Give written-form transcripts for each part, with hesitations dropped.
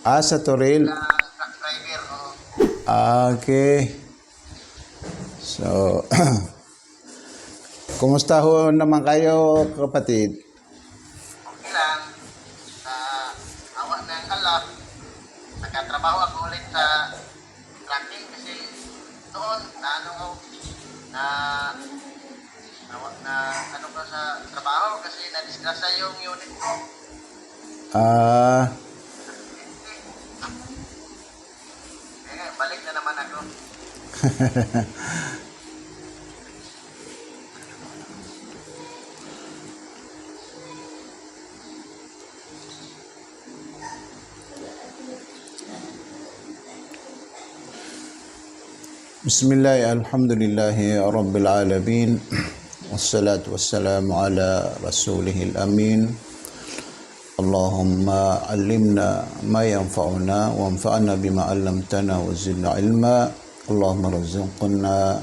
Sa Toril. Truck driver, oo. Okay. So, kumusta ho naman kayo, kapatid? Okay lang. Sa awa ng Allah, nagkatrabaho ako ulit sa trucking kasi noon, na ano ko sa trabaho kasi na-disgrasya yung unit ko. Ah, Balik na naman ako. Bismillah, alhamdulillahi rabbil alamin. Wassalatu wassalamu ala rasulihil amin. Allahumma allimna ma yanfa'una wanfa'na bima 'allamtana wa zidna ilma. Allahumma rzuqna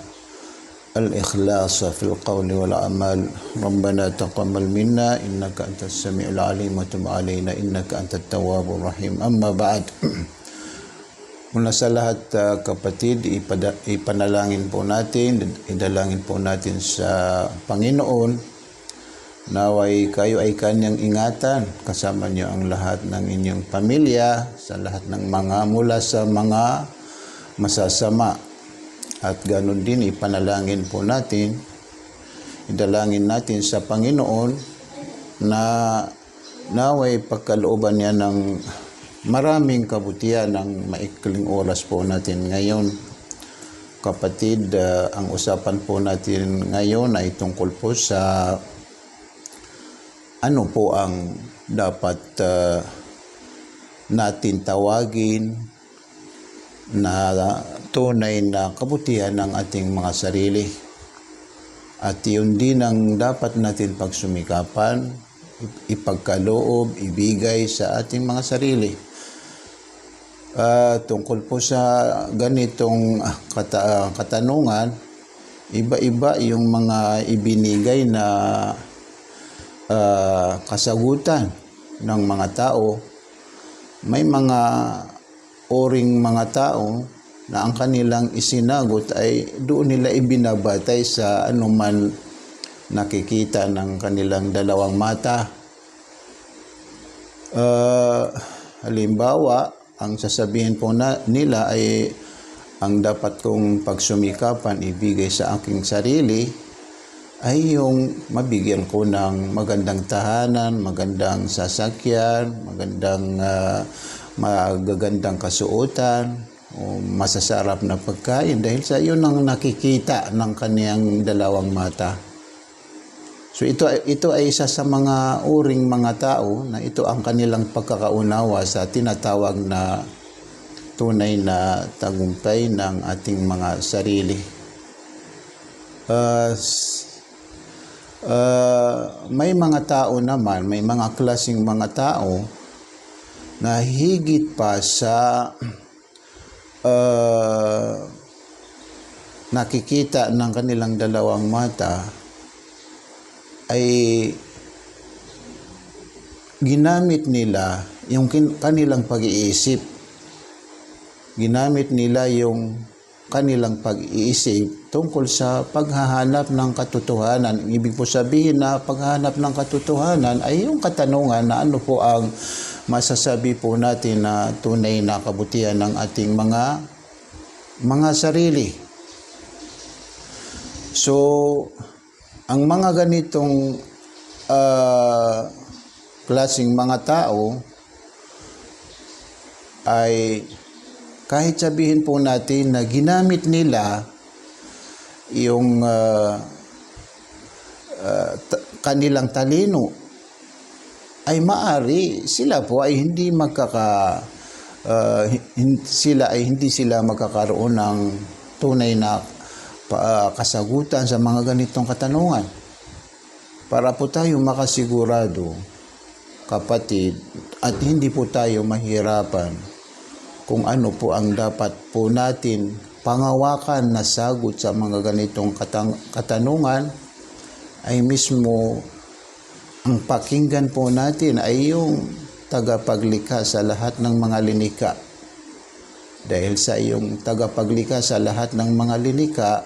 al-ikhlasa fil qawli wal amal. Rabbana taqabbal minna innaka antas samiul alim wa tub alaina innaka antat tawwabur rahim. Amma ba'd. Mula sa lahat, kapatid, ipanalangin po natin, idalangin po natin sa Panginoon, naway kayo ay kanyang ingatan, kasama niyo ang lahat ng inyong pamilya, sa lahat ng mula sa mga masasama. At ganun din, ipanalangin po natin, idalangin natin sa Panginoon na naway pagkalooban niya ng maraming kabutihan ng maikling oras po natin ngayon. Kapatid, ang usapan po natin ngayon ay tungkol po sa ano po ang dapat natin tawagin na tunay na kabutihan ng ating mga sarili. At yun din ang dapat natin pagsumikapan, ipagkaloob, ibigay sa ating mga sarili. Tungkol po sa ganitong katanungan, iba-iba yung mga ibinigay na kasagutan ng mga tao. May mga oring mga tao na ang kanilang isinagot ay doon nila ibinabatay sa anuman nakikita ng kanilang dalawang mata. Halimbawa, ang sasabihin po nila ay ang dapat kong pagsumikapan, ibigay sa aking sarili ay yung mabigyan ko ng magandang tahanan, magandang sasakyan, magagandang kasuotan, o masasarap na pagkain dahil sa yun ang nakikita ng kaniyang dalawang mata. So ito ay isa sa mga uring mga tao na ito ang kanilang pagkakaunawa sa tinatawag na tunay na tagumpay ng ating mga sarili. May mga tao naman, may mga klaseng mga tao na higit pa sa nakikita ng kanilang dalawang mata ay ginamit nila yung kanilang pag-iisip. Ginamit nila yung kanilang pag-iisip tungkol sa paghahanap ng katotohanan. Ibig po sabihin na paghahanap ng katotohanan ay yung katanungan na ano po ang masasabi po natin na tunay na kabutihan ng ating mga sarili. So, ang mga ganitong klaseng mga tao ay kahit sabihin po natin na ginamit nila yung kanilang talino, ay maari sila po ay hindi sila magkakaroon ng tunay na kasagutan sa mga ganitong katanungan. Para po tayo makasigurado, kapatid, at hindi po tayo mahirapan kung ano po ang dapat po natin pangawakan na sagot sa mga ganitong katanungan, ay mismo ang pakinggan po natin ay yung tagapaglikha sa lahat ng mga linika. Dahil sa iyong tagapaglikha sa lahat ng mga linika,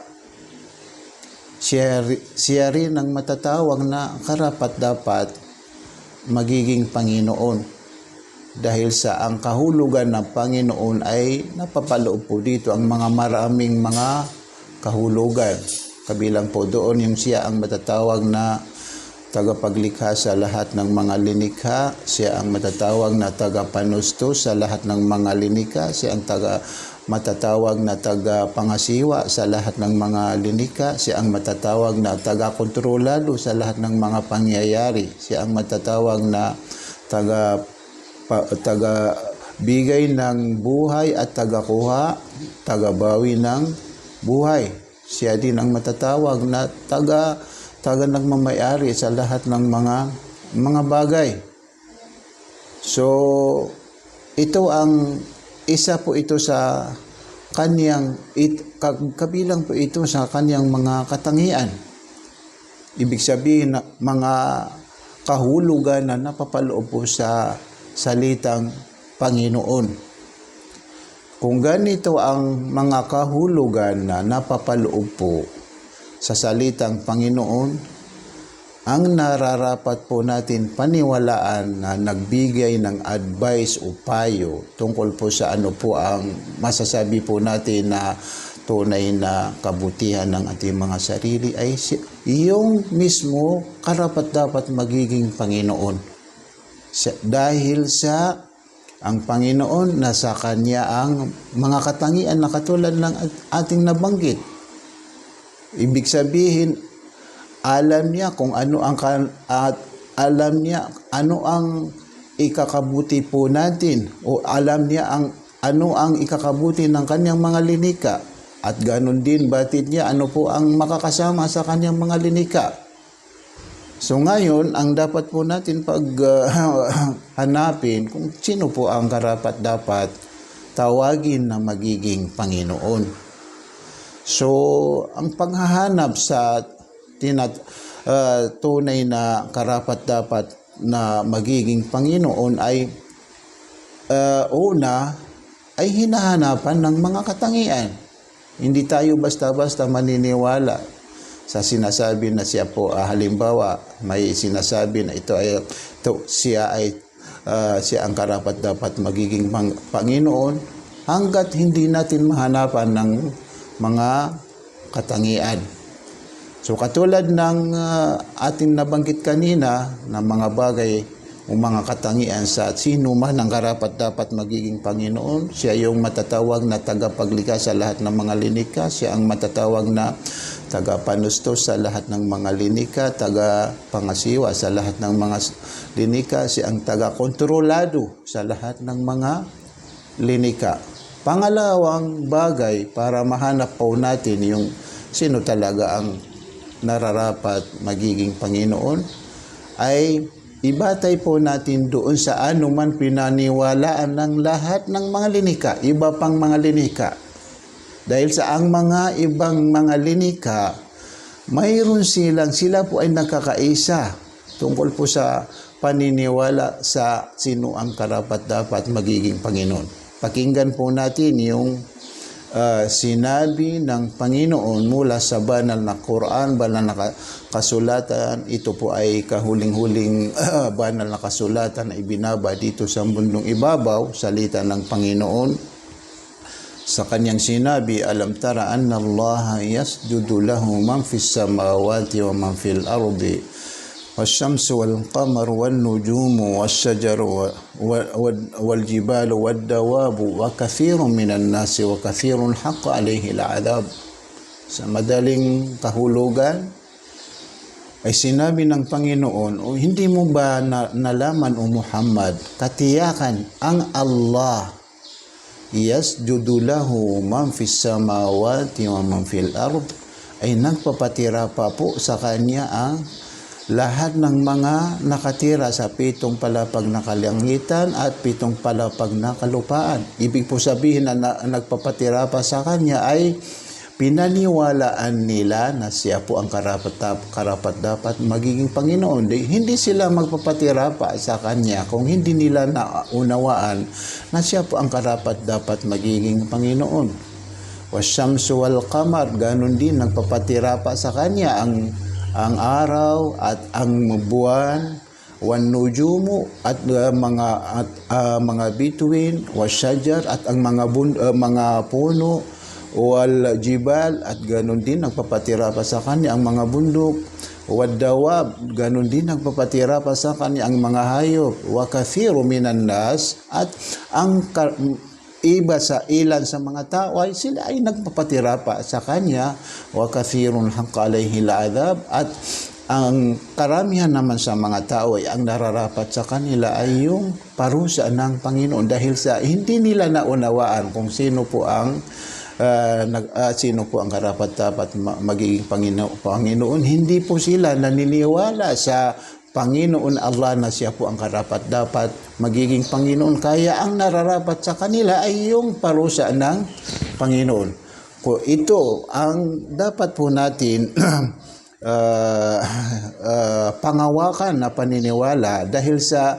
siya rin ang matatawag na karapat-dapat magiging Panginoon. Dahil sa ang kahulugan ng Panginoon ay napapaloob po dito ang mga maraming mga kahulugan. Kabilang po doon yung siya ang matatawag na tagapaglikha sa lahat ng mga linikha, siya ang matatawag na tagapanusto sa lahat ng mga linikha, siya ang matatawag na tagapangasiwa sa lahat ng mga linikha, siya ang matatawag na tagakontrolado sa lahat ng mga pangyayari, siya ang matatawag na tagabigay ng buhay at tagabawi ng buhay. Siya din ang matatawag na taga nagmamayari sa lahat ng mga bagay. So, ito ang isa po ito sa kanyang, kabilang po ito sa kanyang mga katangian. Ibig sabihin na mga kahulugan na napapaloob po sa salitang Panginoon. Kung ganito ang mga kahulugan na napapaloob po sa salitang Panginoon, ang nararapat po natin paniwalaan na nagbigay ng advice o payo tungkol po sa ano po ang masasabi po natin na tunay na kabutihan ng ating mga sarili ay yung mismo karapat-dapat magiging Panginoon. Dahil sa ang Panginoon, nasa Kanya ang mga katangian na katulad ng ating nabanggit. Ibig sabihin, alam niya kung ano ang alam niya ano ang ikakabuti po natin, o alam niya ano ang ikakabuti ng kanyang mga linika, at ganon din batid niya ano po ang makakasama sa kanyang mga linika. So ngayon, ang dapat po natin hanapin kung sino po ang karapat-dapat tawagin na magiging Panginoon. So, ang paghahanap sa tunay na karapat-dapat na magiging Panginoon ay una ay hinahanapan ng mga katangian. Hindi tayo basta-basta maniniwala sa sinasabi na siya po, halimbawa, may sinasabi na siya ang karapat-dapat magiging Panginoon hanggat hindi natin mahanapan ng mga katangian. So katulad ng ating nabanggit kanina na mga bagay o mga katangian sa sino man ang karapat-dapat magiging Panginoon, siya yung matatawag na tagapaglikha sa lahat ng mga linika, siya ang matatawag na tagapanusto sa lahat ng mga linika, tagapangasiwa sa lahat ng mga linika, siya ang tagakontrolado sa lahat ng mga linika. Pangalawang bagay para mahanap po natin yung sino talaga ang nararapat magiging Panginoon ay ibatay po natin doon sa anuman pinaniwalaan ng lahat ng mga linika, iba pang mga linika. Dahil sa ang mga ibang mga linika, mayroon sila po ay nagkakaisa tungkol po sa paniniwala sa sino ang karapat-dapat magiging Panginoon. Pakinggan po natin yung sinabi ng Panginoon mula sa banal na Quran, banal na kasulatan. Ito po ay kahuling-huling banal na kasulatan na ibinaba dito sa mundong ibabaw, salita ng Panginoon. Sa kanyang sinabi, alam tara anna Allah yasjudu lahu man fis samawati wa man fil ardi wasyamsu wal qamar wan nujumu wasyajaru wal jibalu wad dawabu wa kathirun minan nasi wa kathirun haqqa alayhi al adab. Sa madaling kahulugan ay sinabi ng Panginoon, o hindi mo ba nalaman o Muhammad, katiyakan ang Allah yasjudu lahu man fis samawati wa man fil ard, ay nagpapatira pa po sa kanya ang lahat ng mga nakatira sa 7 palapag na kalangitan at 7 palapag na kalupaan. Ibig po sabihin na nagpapatira pa sa kanya ay 7 pinaniwalaan nila na siya po ang karapat-dapat magiging Panginoon. Hindi sila magpapatira pa sa Kanya kung hindi nila naunawaan na siya po ang karapat-dapat magiging Panginoon. Wasyamsu wal qamar, ganun din nagpapatira pa sa Kanya ang araw at ang buwan, wan nujumu at mga bituin, wasyajar at ang mga puno, wal jibal at ganun din nagpapatira pa sa Kanya ang mga bundok, wad dawab, ganun din nagpapatira pa sa Kanya ang mga hayop, wa kathiru minan nas at ang iba sa ilan sa mga tao ay sila ay nagpapatira pa sa Kanya, wa kathirun haqqa alayhi al-adhab at ang karamihan naman sa mga tao ay ang nararapat sa kanila ay yung parusa ng Panginoon dahil sa hindi nila naunawaan kung sino po ang karapat-dapat magiging Panginoon. Hindi po sila naniniwala sa Panginoon Allah na siya po ang karapat-dapat magiging Panginoon. Kaya ang nararapat sa kanila ay yung parusa ng Panginoon. Ito ang dapat po natin pangawakan na paniniwala dahil sa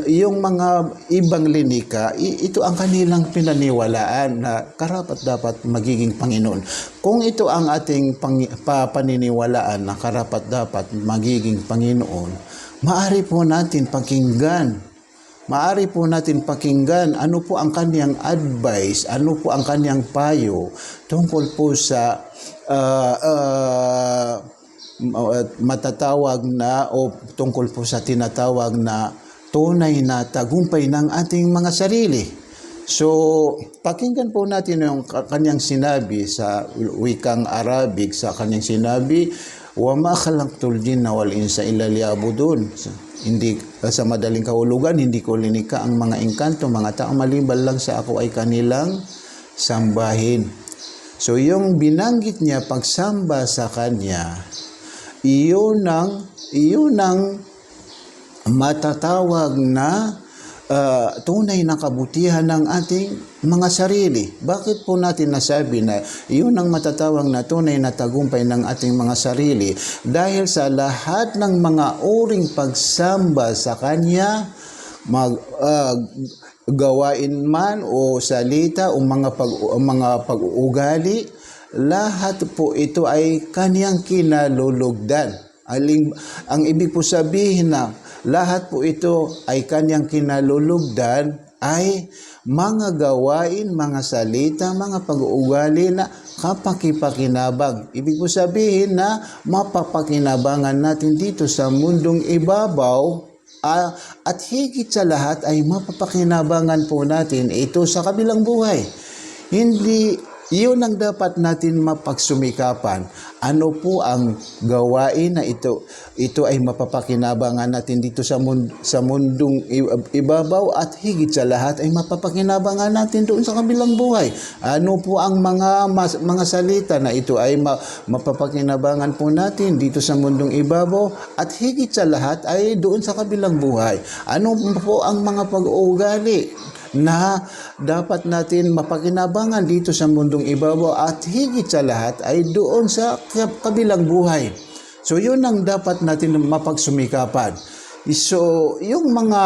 yung mga ibang linika, ito ang kanilang pinaniwalaan na karapat-dapat magiging Panginoon. Kung ito ang ating paniniwalaan na karapat-dapat magiging Panginoon, maaari po natin pakinggan ano po ang kaniyang advice, ano po ang kaniyang payo tungkol po sa matatawag na o tungkol po sa tinatawag na tunay na tagumpay ng ating mga sarili. So, pakinggan po natin yung kanyang sinabi sa wikang Arabic, sa kanyang sinabi, wa ma khalaqtul jinna wal insa illa liya'budun. Hindi sa madaling kahulugan, hindi ko linika ang mga engkanto, mga tao maliban lang sa ako ay kanilang sambahin. So, yung binanggit niya pagsamba sa Kanya, iyon ang matatawag na tunay na kabutihan ng ating mga sarili. Bakit po natin nasabi na iyon ang matatawag na tunay na tagumpay ng ating mga sarili? Dahil sa lahat ng mga uring pagsamba sa Kanya, gawain man o salita o mga pag-uugali, lahat po ito ay Kaniyang kinalulugdan. Ang ibig po sabihin na lahat po ito ay Kaniyang kinalulugdan ay mga gawain, mga salita, mga pag-uugali na kapakipakinabang. Ibig po sabihin na mapapakinabangan natin dito sa mundong ibabaw at higit sa lahat ay mapapakinabangan po natin ito sa kabilang buhay. Iyon ang dapat natin mapagsumikapan. Ano po ang gawain na ito? Ito ay mapapakinabangan natin dito sa mundong ibabaw at higit sa lahat ay mapapakinabangan natin doon sa kabilang buhay. Ano po ang mga salita na ito ay mapapakinabangan po natin dito sa mundong ibabaw at higit sa lahat ay doon sa kabilang buhay. Ano po ang mga pag-uugali na dapat natin mapakinabangan dito sa mundong ibabaw at higit sa lahat ay doon sa kabilang buhay. So yun ang dapat natin mapagsumikapan. So yung mga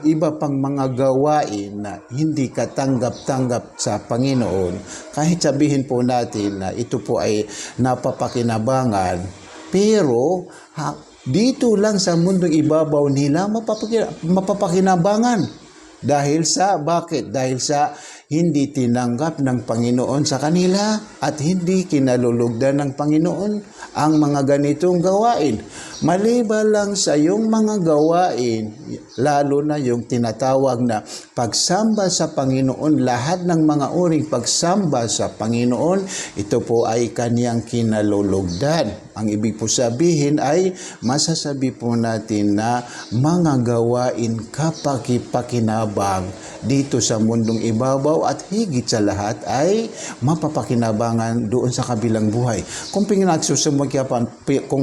iba pang mga gawain na hindi katanggap-tanggap sa Panginoon, kahit sabihin po natin na ito po ay napapakinabangan, pero dito lang sa mundong ibabaw nila mapapakinabangan. Dahil sa hindi tinanggap ng Panginoon sa kanila at hindi kinalulugdan ng Panginoon ang mga ganitong gawain. Maliban lang sa yung mga gawain, lalo na yung tinatawag na pagsamba sa Panginoon, lahat ng mga uring pagsamba sa Panginoon, ito po ay Kaniyang kinalulugdan. Ang ibig po sabihin ay masasabi po natin na mga gawain kapakipakinabang dito sa mundong ibabaw at higit sa lahat ay mapapakinabangan doon sa kabilang buhay. Kung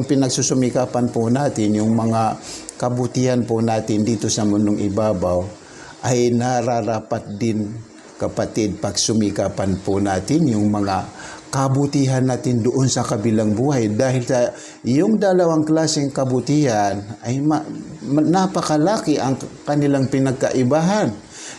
pinagsusumikapan po natin yung mga kabutihan po natin dito sa mundong ibabaw, ay nararapat din kapatid, pagsumikapan po natin yung mga kabutihan natin doon sa kabilang buhay, dahil sa yung dalawang klaseng kabutihan ay napakalaki ang kanilang pinagkaibahan.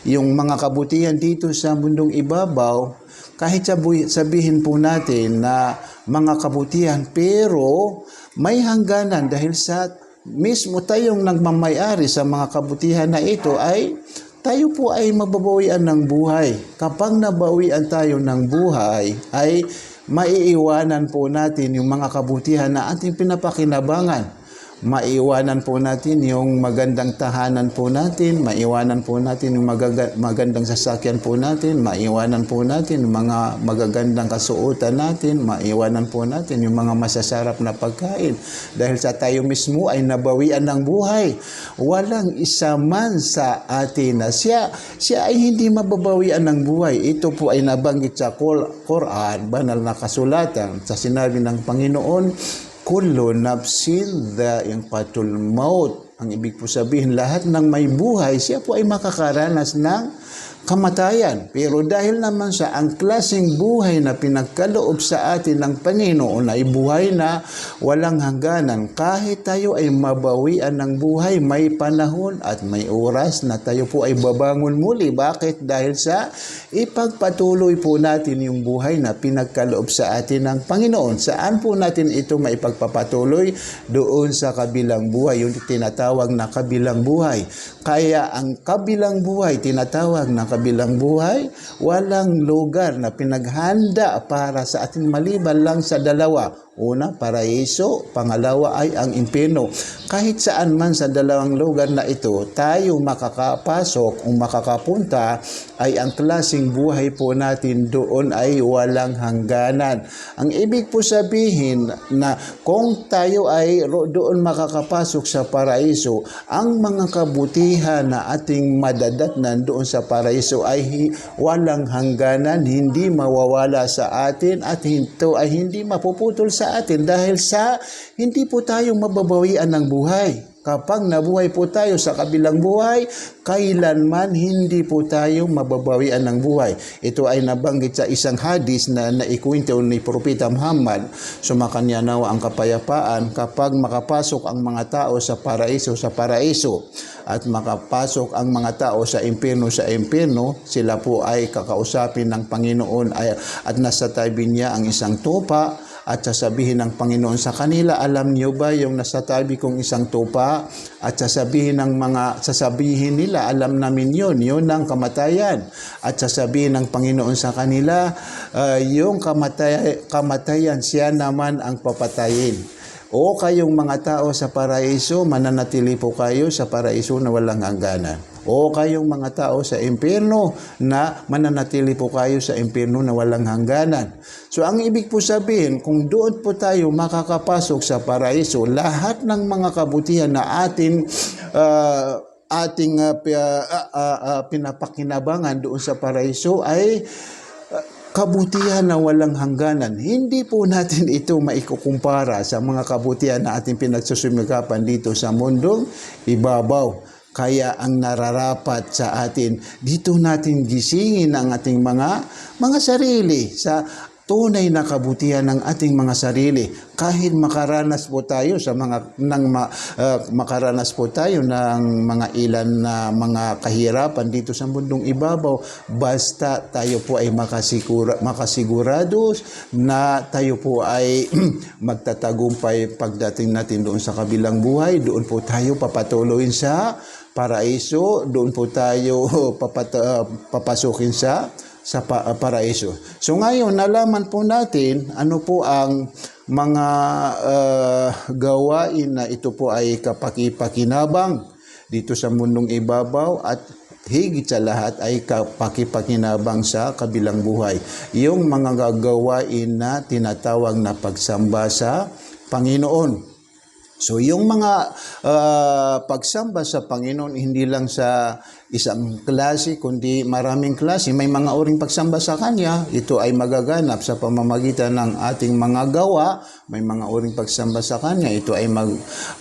Yung mga kabutihan dito sa mundong ibabaw, kahit sabihin po natin na mga kabutihan, pero may hangganan dahil sa mismo tayong nagmamayari sa mga kabutihan na ito ay tayo po ay mababawian ng buhay. Kapag nabawian tayo ng buhay, ay maiiwanan po natin yung mga kabutihan na ating pinapakinabangan. Maiiwanan po natin yung magandang tahanan po natin, maiiwanan po natin yung magandang sasakyan po natin, maiiwanan po natin yung mga magagandang kasuotan natin, maiiwanan po natin yung mga masasarap na pagkain. Dahil sa tayo mismo ay nabawian ng buhay. Walang isa man sa atin na siya ay hindi mababawian ng buhay. Ito po ay nabanggit sa Quran, banal na kasulatan, sa sinabi ng Panginoon, kullu nafsin dha'iqatul maut. Ang ibig po sabihin, lahat ng may buhay, siya po ay makakaranas ng kamatayan. Pero dahil naman sa ang klaseng buhay na pinagkaloob sa atin ng Panginoon ay buhay na walang hangganan, kahit tayo ay mabawian ng buhay, may panahon at may oras na tayo po ay babangon muli. Bakit? Dahil sa ipagpatuloy po natin yung buhay na pinagkaloob sa atin ng Panginoon. Saan po natin ito maipagpapatuloy? Doon sa kabilang buhay, yung tinatawag na kabilang buhay. Kaya ang kabilang buhay, tinatawag na kabilang buhay, walang lugar na pinaghanda para sa atin maliban lang sa dalawa. Una, paraiso. Pangalawa ay ang impyerno. Kahit saan man sa dalawang lugar na ito, tayo makakapasok o makakapunta, ay ang klaseng buhay po natin doon ay walang hangganan. Ang ibig po sabihin na kung tayo ay doon makakapasok sa paraiso, ang mga kabutihan na ating madadatnan doon sa paraiso ay walang hangganan, hindi mawawala sa atin, at ito ay hindi mapuputol sa atin dahil sa hindi po tayo mababawian ng buhay. Kapag nabuhay po tayo sa kabilang buhay, kailanman hindi po tayo mababawian ng buhay. Ito ay nabanggit sa isang hadis na naikwento ni Propeta Muhammad, sumakanya nawa ang kapayapaan, kapag makapasok ang mga tao sa paraiso at makapasok ang mga tao sa impyerno sila po ay kakausapin ng Panginoon at nasa tabi niya ang isang tupa. At sasabihin ng Panginoon sa kanila, alam niyo ba yung nasa tabi kong isang tupa? At sasabihin nila, alam namin yun ang kamatayan. At sasabihin ng Panginoon sa kanila, yung kamatayan, siya naman ang papatayin. O kayong mga tao sa paraiso, mananatili po kayo sa paraiso na walang hangganan. O kayong mga tao sa impyerno na mananatili po kayo sa impyerno na walang hangganan. So ang ibig po sabihin, kung doon po tayo makakapasok sa paraiso, lahat ng mga kabutihan na ating pinapakinabangan doon sa paraiso ay kabutihan na walang hangganan. Hindi po natin ito maikukumpara sa mga kabutihan na ating pinagsusumikapan dito sa mundong ibabaw. Kaya ang nararapat sa atin, dito natin gisingin ang ating mga sarili sa tunay na kabutihan ng ating mga sarili. Kahit makaranas po tayo ng mga ilan na mga kahirapan dito sa mundong ibabaw, basta tayo po ay makasigurado na tayo po ay magtatagumpay pagdating natin doon sa kabilang buhay. Doon po tayo papatuloyin sa paraiso, doon po tayo papasukin sa paraiso. So ngayon, nalaman po natin ano po ang mga gawain na ito po ay kapakipakinabang dito sa mundong ibabaw, at higit sa lahat ay kapakipakinabang sa kabilang buhay. Yung mga gagawain na tinatawag na pagsamba sa Panginoon. So yung mga pagsamba sa Panginoon, hindi lang sa isang klase, kundi maraming klase. May mga uring pagsamba sa Kanya. Ito ay magaganap sa pamamagitan ng ating mga gawa. May mga uring pagsamba sa Kanya. Ito ay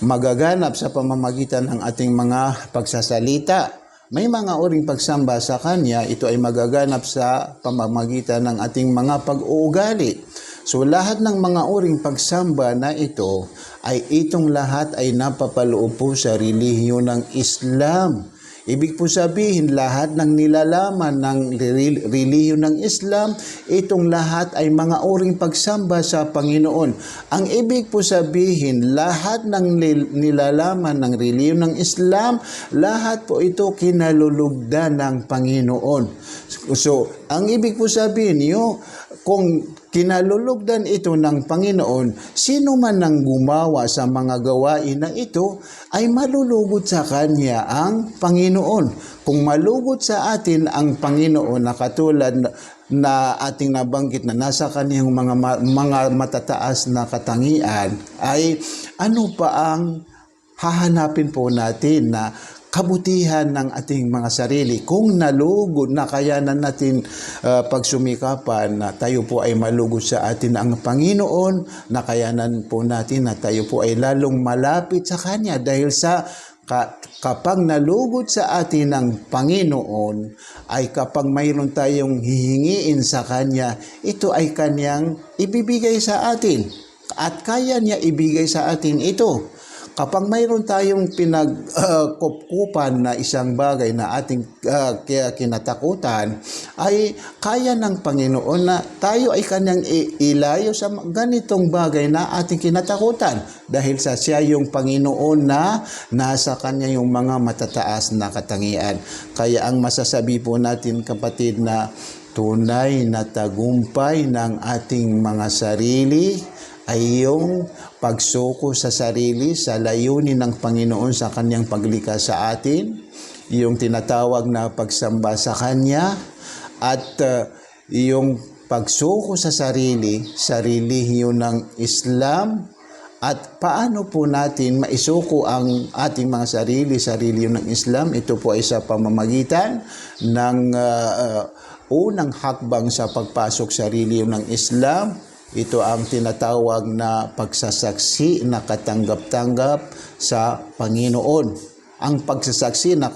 magaganap sa pamamagitan ng ating mga pagsasalita. may mga uring pagsamba sa Kanya, ito ay magaganap sa pamamagitan ng ating mga pag-uugali. So lahat ng mga uring pagsamba na ito, ay itong lahat ay napapaloob po sa relihiyon ng Islam. Ibig po sabihin, lahat ng nilalaman ng relihiyon ng Islam, itong lahat ay mga uring pagsamba sa Panginoon. Ang ibig po sabihin, lahat ng nilalaman ng relihiyon ng Islam, lahat po ito kinalulugdan ng Panginoon. So, ang ibig po sabihin niyo, kung kinalulugdan ito ng Panginoon, sino man ang gumawa sa mga gawain na ito, ay malulugod sa Kanya ang Panginoon. Kung malugod sa atin ang Panginoon na katulad na ating nabanggit na nasa Kanyang mga matataas na katangian, ay ano pa ang hahanapin po natin na kabutihan ng ating mga sarili kung nalugod na kayanan natin pagsumikapan na tayo po ay malugod sa atin ang Panginoon, na kayanan po natin na tayo po ay lalong malapit sa Kanya dahil sa kapag nalugod sa atin ng Panginoon ay kapag mayroon tayong hihingiin sa Kanya, ito ay Kanyang ibibigay sa atin at kaya Niya ibigay sa atin ito. Kapag mayroon tayong pinagkupkupan na isang bagay na ating kinatakutan, ay kaya ng Panginoon na tayo ay Kanyang ilayo sa ganitong bagay na ating kinatakutan. Dahil sa Siya yung Panginoon na nasa Kanya yung mga matataas na katangian. Kaya ang masasabi po natin, kapatid, na tunay na tagumpay ng ating mga sarili ay yung pagsuko sa sarili sa layunin ng Panginoon sa Kanyang paglikha sa atin, yung tinatawag na pagsamba sa Kanya, at yung pagsuko sa sarili sa relihiyon ng Islam, at paano po natin maisuko ang ating mga sarili sa relihiyon ng Islam. Ito po ay sa pamamagitan ng unang hakbang sa pagpasok sa relihiyon ng Islam. Ito ang tinatawag na pagsasaksi na katanggap-tanggap sa Panginoon. Ang pagsasaksi na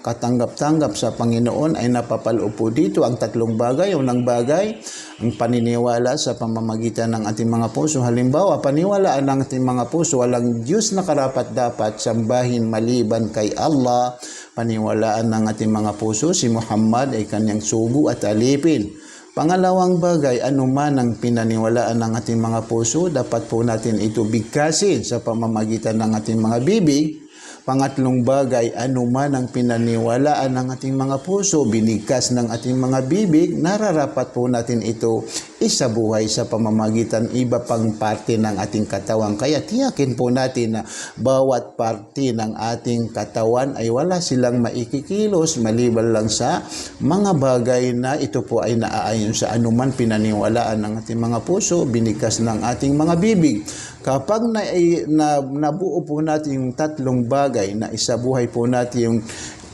katanggap-tanggap sa Panginoon ay napapaloob po dito ang tatlong bagay. Unang bagay, ang paniniwala sa pamamagitan ng ating mga puso. Halimbawa, paniwalaan ng ating mga puso, walang Diyos na karapat-dapat sambahin maliban kay Allah. Paniwalaan ng ating mga puso, si Muhammad ay Kanyang sugo at alipin. Pangalawang bagay, anuman ang pinaniwalaan ng ating mga puso, dapat po natin ito bigkasin sa pamamagitan ng ating mga bibig. Pangatlong bagay, anuman ang pinaniwalaan ng ating mga puso, binigkas ng ating mga bibig, nararapat po natin ito isabuhay sa pamamagitan iba pang parte ng ating katawan. Kaya tiyakin po natin na bawat parte ng ating katawan ay wala silang maikikilos maliban lang sa mga bagay na ito po ay naaayon sa anuman pinaniwalaan ng ating mga puso, binigkas ng ating mga bibig. Kapag nabuo po natin yung tatlong bagay na isabuhay po natin yung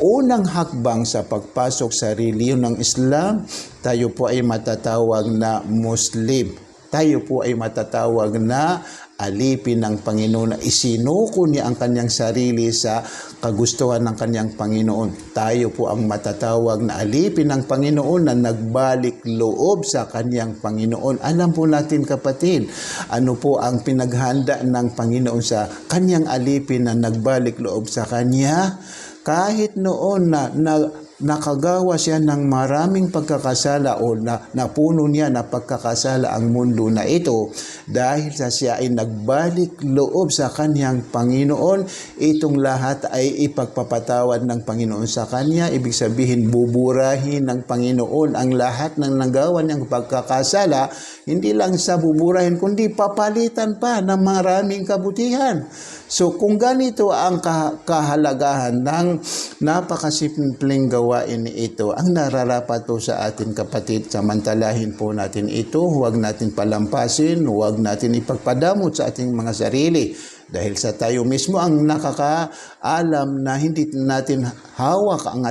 unang hakbang sa pagpasok sa relihiyon ng Islam, tayo po ay matatawag na Muslim. Tayo po ay matatawag na alipin ng Panginoon, na isinuko niya ang kanyang sarili sa kagustuhan ng kanyang Panginoon. Tayo po ang matatawag na alipin ng Panginoon na nagbalik loob sa kanyang Panginoon. Alam po natin, kapatid, ano po ang pinaghanda ng Panginoon sa kanyang alipin na nagbalik loob sa kanya. Kahit noon na nakagawa siya ng maraming pagkakasala o napuno niya na pagkakasala ang mundo na ito, dahil sa siya ay nagbalik loob sa kanyang Panginoon, itong lahat ay ipagpapatawad ng Panginoon sa kanya. Ibig sabihin, buburahin ng Panginoon ang lahat ng nagawa niyang pagkakasala. Hindi lang sa buburahin, kundi papalitan pa ng maraming kabutihan. So kung ganito ang kahalagahan ng napakasimpleng gawain ito, ang nararapat po sa atin, kapatid, samantalahin po natin ito, huwag natin palampasin, huwag natin ipagpadamot sa ating mga sarili. Dahil sa tayo mismo ang nakakaalam na hindi natin hawak ang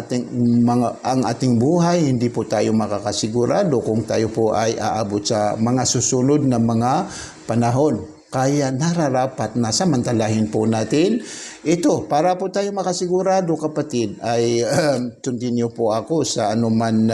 ating buhay, hindi po tayo makakasigurado kung tayo po ay aabot sa mga susunod na mga panahon. Kaya nararapat na samantalahin po natin Ito, para po tayo makasigurado kapatid, ay continue po ako sa anuman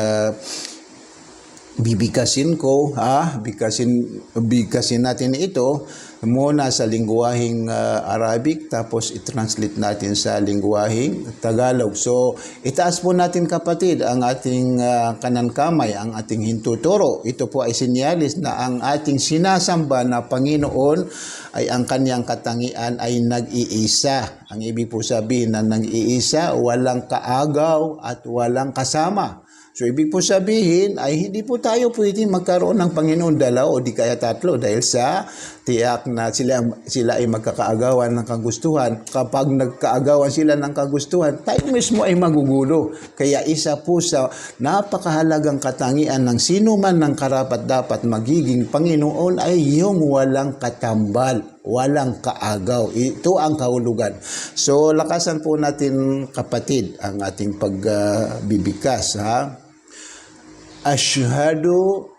bibigkasin ko, bigkasin natin ito muna sa lingwaheng Arabic, tapos i-translate natin sa lingwaheng Tagalog. So, itaas po natin kapatid ang ating kanan kamay, ang ating hintuturo. Ito po ay sinyalis na ang ating sinasamba na Panginoon ay ang kanyang katangian ay nag-iisa. Ang ibig po sabihin na nag-iisa, walang kaagaw at walang kasama. So, ibig po sabihin ay hindi po tayo pwede magkaroon ng Panginoon dalawa o di kaya tatlo dahil sa tiyak na sila ay magkakaagawan ng kagustuhan. Kapag nagkaagawan sila ng kagustuhan, tayo mismo ay magugulo. Kaya isa po sa napakahalagang katangian ng sino man ng karapat-dapat magiging Panginoon ay yung walang katambal, walang kaagaw. Ito ang kahulugan. So, lakasan po natin kapatid ang ating pagbibigkas, ha? Asyhadu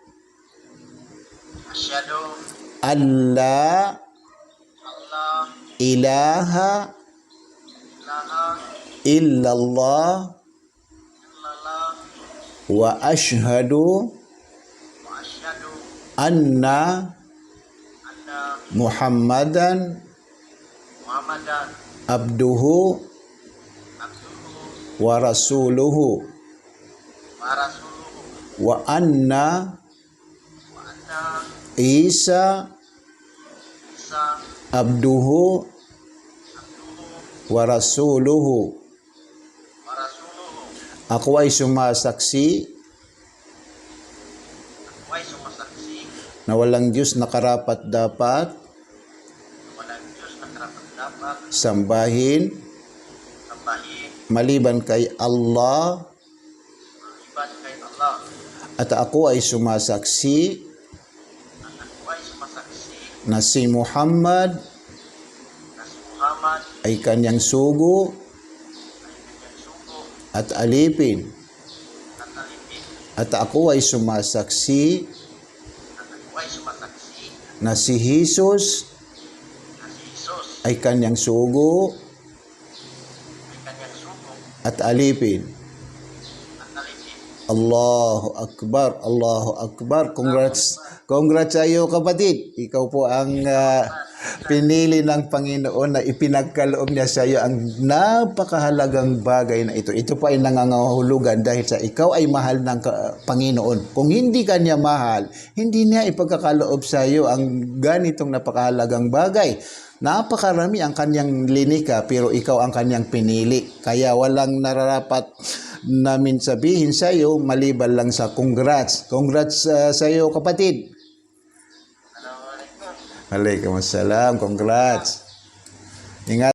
alla ilaha illallah wa asyhadu anna Muhammadan abduhu wa rasuluhu wa anna Isa abduhu wa rasuluhu. Ako ay sumasaksi na walang Diyos na karapat-dapat sambahin maliban kay Allah, at ako ay sumasaksi na si Muhammad ay kanyang sugo at alipin. At ako ay sumasaksi na si Jesus ay kanyang sugo at alipin. Allahu Akbar, Allahu Akbar. Congrats sa iyo kapatid. Ikaw po ang pinili ng Panginoon na ipinagkaloob niya sa iyo ang napakahalagang bagay na ito. Ito pa ay nangangahulugan dahil sa ikaw ay mahal ng Panginoon. Kung hindi ka niya mahal, hindi niya ipagkakaloob sa iyo ang ganitong napakahalagang bagay. Napakarami ang kanyang linika pero ikaw ang kanyang pinili. Kaya walang nararapat namin sabihin sa iyo maliban lang sa congrats. Congrats sa iyo kapatid. Waalaikumsalam. Congrats. Ingat.